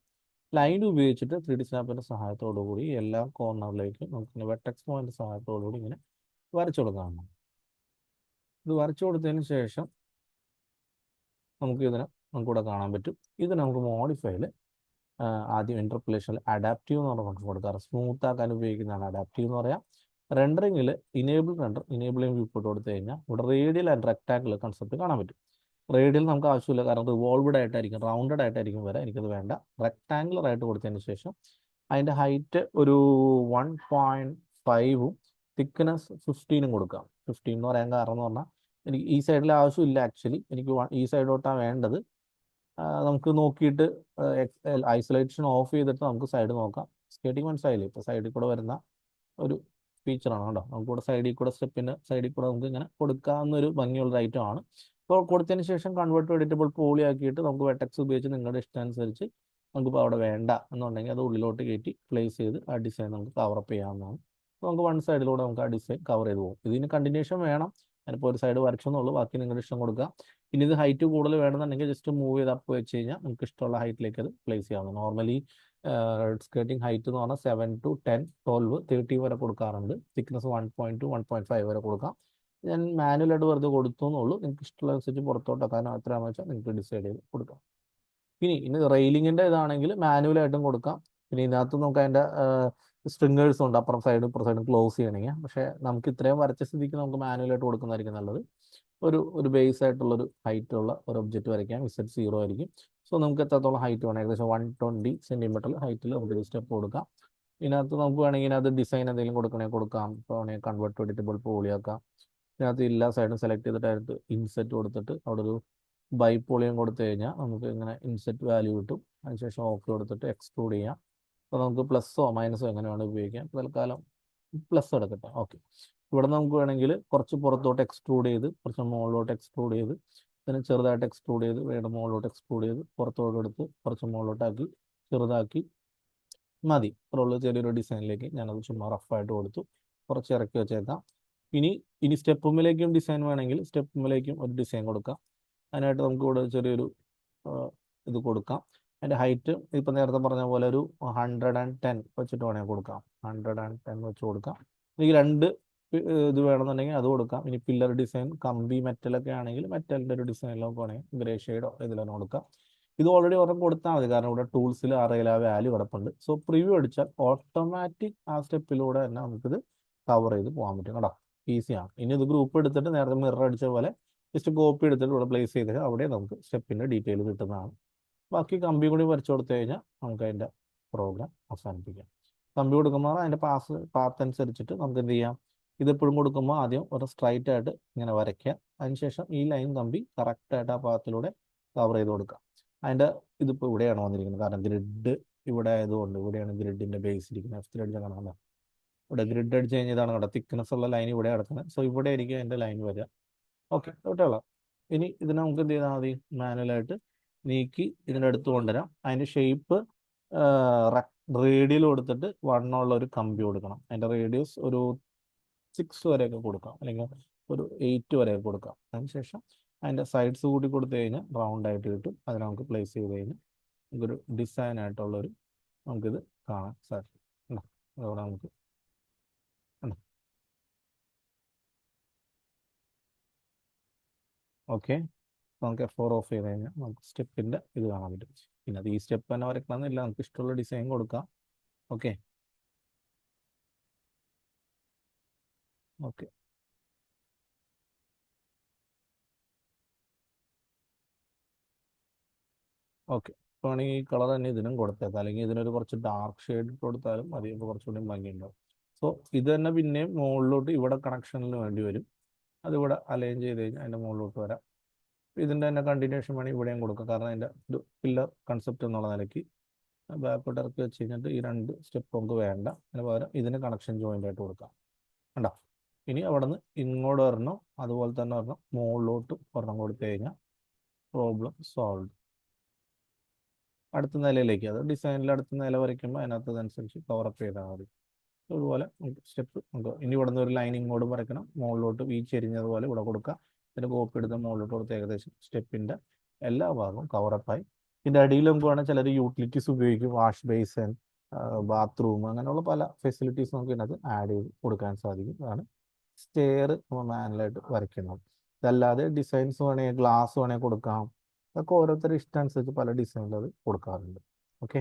ലൈൻ ഉപയോഗിച്ചിട്ട് 3D സ്നാപ്പിൻ്റെ സഹായത്തോടു കൂടി എല്ലാ കോർണറിലേക്കും നമുക്ക് വെർട്ടെക്സ് പോയിന്റ് സഹായത്തോടു കൂടി ഇങ്ങനെ വരച്ചു കൊടുക്കാവുന്നതാണ്. ഇത് വരച്ചു കൊടുത്തതിന് ശേഷം നമുക്കിവിടെ കാണാൻ പറ്റും. ഇത് നമുക്ക് മോഡിഫൈയിൽ ആദ്യം ഇൻ്റർപോളേഷനിൽ അഡാപ്റ്റീവ് എന്ന് പറഞ്ഞ ഫംഗ്ഷൻ കൊടുക്കാറ്. സ്മൂത്ത് ആക്കാൻ ഉപയോഗിക്കുന്നതാണ് അഡാപ്റ്റീവ് എന്ന് പറയാം. റെൻഡറിങ്ങിൽ ഇനേബിളിംഗ് വ്യൂ പോട്ട് കൊടുത്തു കഴിഞ്ഞാൽ ഇവിടെ റേഡിയൽ ആൻഡ് റെക്ടാങ്കിൾ കൺസെപ്റ്റ് കാണാൻ പറ്റും. റേഡിയൽ നമുക്ക് ആവശ്യമില്ല, കാരണം റിവോൾവ്ഡ് ആയിട്ടായിരിക്കും, റൗണ്ടഡ് ആയിട്ടായിരിക്കും വരാം. എനിക്കത് വേണ്ട. റെക്ടാങ്കുലർ ആയിട്ട് കൊടുത്തതിന് ശേഷം അതിൻ്റെ ഹൈറ്റ് ഒരു 1.5ഉം തിക്നെസ് 15ഉം കൊടുക്കാം. 15 എന്ന് പറയാൻ കാരണം എന്ന് പറഞ്ഞാൽ എനിക്ക് ഈ സൈഡിൽ ആവശ്യമില്ല. ആക്ച്വലി എനിക്ക് ഈ സൈഡോട്ടാണ് വേണ്ടത്. നമുക്ക് നോക്കിയിട്ട് ഐസൊലേഷൻ ഓഫ് ചെയ്തിട്ട് നമുക്ക് സൈഡ് നോക്കാം. സ്കേറ്റിംഗ് മനസ്സിലായില്ലേ? ഇപ്പോൾ സൈഡിൽ കൂടെ വരുന്ന ഒരു ഫീച്ചറാണ് കേട്ടോ. നമുക്കിവിടെ സൈഡിൽ കൂടെ സ്റ്റെപ്പിന് സൈഡിൽ കൂടെ നമുക്ക് ഇങ്ങനെ കൊടുക്കാവുന്ന ഒരു ഭംഗിയുള്ള ഐറ്റം ആണ്. അപ്പോൾ കൊടുത്തതിന് ശേഷം കൺവേർട്ട് ടു എഡിറ്റബിൾ പോളി ആക്കിയിട്ട് നമുക്ക് വെർട്ടെക്സ് ഉപയോഗിച്ച് നിങ്ങളുടെ ഇഷ്ടമനുസരിച്ച് നമുക്കിപ്പോൾ അവിടെ വേണ്ട എന്നുണ്ടെങ്കിൽ അത് ഉള്ളിലോട്ട് കയറ്റി പ്ലേസ് ചെയ്ത് ആ ഡിസൈൻ നമുക്ക് കവറപ്പ് ചെയ്യാവുന്നതാണ്. അപ്പോൾ നമുക്ക് വൺ സൈഡിലൂടെ നമുക്ക് ആ ഡിസൈൻ കവർ ചെയ്ത് പോകും. ഇതിന് കണ്ടിന്യൂഷൻ വേണം. ഞാനിപ്പോൾ ഒരു സൈഡ് വരച്ചെന്നുള്ളൂ, ബാക്കി നിങ്ങളുടെ ഇഷ്ടം കൊടുക്കുക. ഇനി ഇത് ഹൈറ്റ് കൂടുതൽ വേണമെന്നുണ്ടെങ്കിൽ ജസ്റ്റ് മൂവ് ചെയ്ത് അപ്പ് വെച്ച് കഴിഞ്ഞാൽ നമുക്ക് ഇഷ്ടമുള്ള ഹൈറ്റിലേക്ക് അത് പ്ലേസ് ചെയ്യാവുന്നത്. നോർമലി സ്കേർട്ടിംഗ് ഹൈറ്റ് എന്ന് പറഞ്ഞാൽ 7 to 10, 12, 13 വരെ കൊടുക്കാറുണ്ട്. തിക്നെസ് 1.2, 1.5 വരെ കൊടുക്കാം. ഞാൻ മാനുവലായിട്ട് വെറുതെ കൊടുത്തു എന്നുള്ളൂ. നിങ്ങൾക്ക് ഇഷ്ടമുള്ള അനുസരിച്ച് പുറത്തോട്ടാക്കാനോ എത്രയാണെന്ന് വെച്ചാൽ നിങ്ങൾക്ക് ഡിസൈഡ് ചെയ്ത് കൊടുക്കാം. ഇനി റെയിലിങ്ങിൻ്റെ ഇതാണെങ്കിൽ മാനുവലായിട്ടും കൊടുക്കാം. പിന്നെ ഇതിനകത്ത് നമുക്ക് അതിൻ്റെ സ്ട്രിങ്ങേഴ്സ് ഉണ്ട്, അപ്പുറം സൈഡും ഇപ്പുറം സൈഡും ക്ലോസ് ചെയ്യണമെങ്കിൽ. പക്ഷേ നമുക്ക് ഇത്രയും വരച്ച സ്ഥിതിക്ക് നമുക്ക് മാനുവലായിട്ട് കൊടുക്കുന്നതായിരിക്കും നല്ലത്. ഒരു ബേസ് ആയിട്ടുള്ളൊരു ഹൈറ്റുള്ള ഒരു ഒബ്ജക്റ്റ് വരയ്ക്കാം. Z0 ആയിരിക്കും. സോ നമുക്ക് എത്രത്തോളം ഹൈറ്റ് വേണം, ഏകദേശം 120 സെൻറ്റിമീറ്റർ ഹൈറ്റിൽ നമുക്ക് സ്റ്റെപ്പ് കൊടുക്കാം. ഇതിനകത്ത് നമുക്ക് വേണമെങ്കിൽ ഇതിനകത്ത് ഡിസൈൻ എന്തെങ്കിലും കൊടുക്കണമെങ്കിൽ കൊടുക്കാം. ഇപ്പോൾ വേണമെങ്കിൽ കൺവേർട്ട് ടു എഡിറ്റബിൾ പോളിയാക്കാം. ഇതിനകത്ത് എല്ലാ സൈഡും സെലക്ട് ചെയ്തിട്ടായിട്ട് ഇൻസെറ്റ് കൊടുത്തിട്ട് അവിടെ ഒരു ബൈപോളിയം കൊടുത്തു കഴിഞ്ഞാൽ നമുക്ക് ഇങ്ങനെ ഇൻസെറ്റ് വാല്യൂ കിട്ടും. അതിനുശേഷം ഓക്കെ കൊടുത്തിട്ട് എക്സ്ട്രൂഡ് ചെയ്യാം. അപ്പോൾ നമുക്ക് പ്ലസ്സോ മൈനസോ എങ്ങനെ വേണം ഉപയോഗിക്കാം. തൽക്കാലം പ്ലസ് എടുക്കട്ടെ. ഓക്കെ, ഇവിടെ നമുക്ക് വേണമെങ്കിൽ കുറച്ച് പുറത്തോട്ട് എക്സ്ട്രൂഡ് ചെയ്ത് കുറച്ച് മുകളിലോട്ട് എക്സ്ട്രൂഡ് ചെയ്ത് പിന്നെ ചെറുതായിട്ട് എക്സ്ട്രൂഡ് ചെയ്ത് വീണ്ടും മുകളിലോട്ട് എക്സ്ട്രൂഡ് ചെയ്ത് പുറത്തോട്ട് എടുത്ത് കുറച്ച് മുകളിലോട്ടാക്കി ചെറുതാക്കി മതി. അത്രയുള്ള ചെറിയൊരു ഡിസൈനിലേക്ക് ഞാനത് ചുമ്മാ റഫായിട്ട് കൊടുത്തു. കുറച്ച് ഇറക്കി വെച്ചേക്കാം. ഇനി സ്റ്റെപ്പുമ്മിലേക്കും ഡിസൈൻ വേണമെങ്കിൽ സ്റ്റെപ്പുമ്മിലേക്കും ഒരു ഡിസൈൻ കൊടുക്കാം. അതിനായിട്ട് നമുക്ക് ഇവിടെ ചെറിയൊരു ഇത് കൊടുക്കാം. അതിൻ്റെ ഹൈറ്റ് ഇപ്പം നേരത്തെ പറഞ്ഞ പോലെ ഒരു 110 വെച്ചിട്ട് വേണമെങ്കിൽ കൊടുക്കാം. 110 വെച്ച് കൊടുക്കാം. എനിക്ക് 2 ഇത് വേണമെന്നുണ്ടെങ്കിൽ അത് കൊടുക്കാം. ഇനി പില്ലർ ഡിസൈൻ കമ്പി മെറ്റലൊക്കെ ആണെങ്കിൽ മെറ്റലിൻ്റെ ഒരു ഡിസൈനിലൊക്കെ വേണമെങ്കിൽ ഗ്രേ ഷെയ്ഡോ ഇതിലൊന്നും കൊടുക്കാം. ഇത് ഓൾറെഡി ഒരെണ്ണം കൊടുത്താൽ മതി, കാരണം ഇവിടെ ടൂൾസിൽ അറിയില്ല ആ വാല്യൂ കിടപ്പുണ്ട്. സോ പ്രിവ്യൂ അടിച്ചാൽ ഓട്ടോമാറ്റിക് ആ സ്റ്റെപ്പിലൂടെ തന്നെ നമുക്കിത് കവർ ചെയ്ത് പോകാൻ പറ്റും കേട്ടോ. ഈസിയാണ്. ഇനി ഇത് ഗ്രൂപ്പ് എടുത്തിട്ട് നേരത്തെ മിറർ അടിച്ച പോലെ ജസ്റ്റ് കോപ്പി എടുത്തിട്ട് ഇവിടെ പ്ലേസ് ചെയ്ത് അവിടെ നമുക്ക് സ്റ്റെപ്പിൻ്റെ ഡീറ്റെയിൽ കിട്ടുന്നതാണ്. ബാക്കി കമ്പി കൂടി വരച്ചു കൊടുത്തു കഴിഞ്ഞാൽ നമുക്ക് അതിൻ്റെ പ്രോഗ്രാം അവസാനിപ്പിക്കാം. കമ്പി കൊടുക്കുമ്പോൾ അതിൻ്റെ പാത്ത് അനുസരിച്ചിട്ട് നമുക്ക് എന്ത് ചെയ്യാം, ഇതെപ്പോഴും കൊടുക്കുമ്പോൾ ആദ്യം ഒരു സ്ട്രൈറ്റ് ആയിട്ട് ഇങ്ങനെ വരയ്ക്കുക. അതിനുശേഷം ഈ ലൈൻ കമ്പി കറക്റ്റായിട്ട് ആ പാത്തിലൂടെ കവർ ചെയ്ത് കൊടുക്കുക. അതിൻ്റെ ഇതിപ്പോൾ ഇവിടെയാണ് വന്നിരിക്കുന്നത്, കാരണം ഗ്രിഡ് ഇവിടെ ആയതുകൊണ്ട് ഇവിടെയാണ് ഗ്രിഡിൻ്റെ ബേസ് ഇരിക്കുന്നത്. F3 അടിച്ചാൽ കാണാമല്ലോ, ഇവിടെ ഗ്രിഡ് അടിച്ച് കഴിഞ്ഞാൽ ഇതാണ് കേട്ടോ തിക്നെസ് ഉള്ള ലൈൻ ഇവിടെ കിടക്കുന്നത്. സോ ഇവിടെ ആയിരിക്കും അതിൻ്റെ ലൈൻ വരിക. ഓക്കെ, കേട്ടോളൂ. ഇനി ഇതിനെ നമുക്ക് എന്ത് ചെയ്താൽ മതി, മാനുവലായിട്ട് നീക്കി ഇതിൻ്റെ അടുത്ത് കൊണ്ടുവരാം. അതിൻ്റെ ഷേപ്പ് റേഡിയൽ കൊടുത്തിട്ട് 1 ഉള്ള ഒരു കമ്പി കൊടുക്കണം. അതിൻ്റെ റേഡിയസ് ഒരു 6 വരെയൊക്കെ കൊടുക്കാം, അല്ലെങ്കിൽ ഒരു 8 വരെയൊക്കെ കൊടുക്കാം. അതിനുശേഷം അതിൻ്റെ സൈഡ്സ് കൂടി കൊടുത്തു കഴിഞ്ഞാൽ റൗണ്ട് ആയിട്ട് കിട്ടും. അതിനെ നമുക്ക് പ്ലേസ് ചെയ്ത് കഴിഞ്ഞാൽ നമുക്കൊരു ഡിസൈൻ ആയിട്ടുള്ളൊരു നമുക്കിത് കാണാൻ സാധിക്കും. അതോടെ നമുക്ക് ഓക്കെ, നമുക്ക് F4 ഓഫ് ചെയ്ത് കഴിഞ്ഞാൽ നമുക്ക് സ്റ്റെപ്പിൻ്റെ ഇത് കാണാൻ പറ്റും. പിന്നെ അത് ഈ സ്റ്റെപ്പ് തന്നെ വരക്കണമെന്നില്ല, നമുക്ക് ഇഷ്ടമുള്ള ഡിസൈൻ കൊടുക്കാം. ഓക്കെ ഓക്കെ ഓക്കെ ഇപ്പോൾ വേണമെങ്കിൽ ഈ കളർ തന്നെ ഇതിനും കൊടുത്തേക്കാം, അല്ലെങ്കിൽ ഇതിനൊരു കുറച്ച് ഡാർക്ക് ഷെയ്ഡ് കൊടുത്താലും മതി. അപ്പോൾ കുറച്ചുകൂടി ഭംഗിയുണ്ടാവും. സോ ഇത് തന്നെ പിന്നെയും മുകളിലോട്ട് ഇവിടെ കണക്ഷനിന് വേണ്ടി വരും. അതിവിടെ അലൈൻ ചെയ്ത് കഴിഞ്ഞാൽ അതിൻ്റെ മുകളിലോട്ട് വരാം. ഇതിൻ്റെ തന്നെ കണ്ടിന്യൂഷൻ വേണമെങ്കിൽ ഇവിടെയും കൊടുക്കാം, കാരണം അതിൻ്റെ ഒരു പില്ലർ കൺസെപ്റ്റ് എന്നുള്ള നിലയ്ക്ക് ബാക്കോട്ട് ഇറക്കി വെച്ച് കഴിഞ്ഞിട്ട് ഈ 2 സ്റ്റെപ്പ് നമുക്ക് വേണ്ട. അതിന് പകരം ഇതിന് കണക്ഷൻ ജോയിൻ്റ് ആയിട്ട് കൊടുക്കാം. കണ്ടോ, ഇനി അവിടെ നിന്ന് ഇങ്ങോട്ട് വരണം, അതുപോലെ തന്നെ വരണം മുകളിലോട്ട് ഒരെണ്ണം കൊടുത്തു കഴിഞ്ഞാൽ പ്രോബ്ലം സോൾവ്. അടുത്ത നിലയിലേക്ക്, അത് ഡിസൈനിൽ അടുത്ത നില വരയ്ക്കുമ്പോൾ അതിനകത്ത് അതനുസരിച്ച് കവറപ്പ് ചെയ്താൽ മതി. അതുപോലെ സ്റ്റെപ്പ് നമുക്ക് ഇനി ഇവിടെ നിന്ന് ഒരു ലൈൻ ഇങ്ങോട്ട് വരയ്ക്കണം, മുകളിലോട്ട് ഈ ചെരിഞ്ഞതുപോലെ ഇവിടെ കൊടുക്കുക, പിന്നെ കോപ്പി എടുത്ത് മുകളിലോട്ട് കൊടുത്ത് ഏകദേശം സ്റ്റെപ്പിൻ്റെ എല്ലാ ഭാഗവും കവറപ്പായി. ഇതിൻ്റെ അടിയിൽ നമുക്ക് വേണമെങ്കിൽ ചിലർ യൂട്ടിലിറ്റീസ് ഉപയോഗിക്കും, വാഷ് ബേസിൻ, ബാത്റൂം, അങ്ങനെയുള്ള പല ഫെസിലിറ്റീസ് നമുക്ക് ഇതിനകത്ത് ആഡ് ചെയ്ത് കൊടുക്കാൻ സാധിക്കും. അതാണ് സ്റ്റെയർ നമ്മൾ മാനുവലായിട്ട് വരയ്ക്കുന്നത്. ഇതല്ലാതെ ഡിസൈൻസ് വേണമെങ്കിൽ ഗ്ലാസ് വേണമെങ്കിൽ കൊടുക്കാം, അതൊക്കെ ഓരോരുത്തരുടെ ഇഷ്ടം അനുസരിച്ച് പല ഡിസൈനിൽ അത് കൊടുക്കാറുണ്ട്. ഓക്കെ.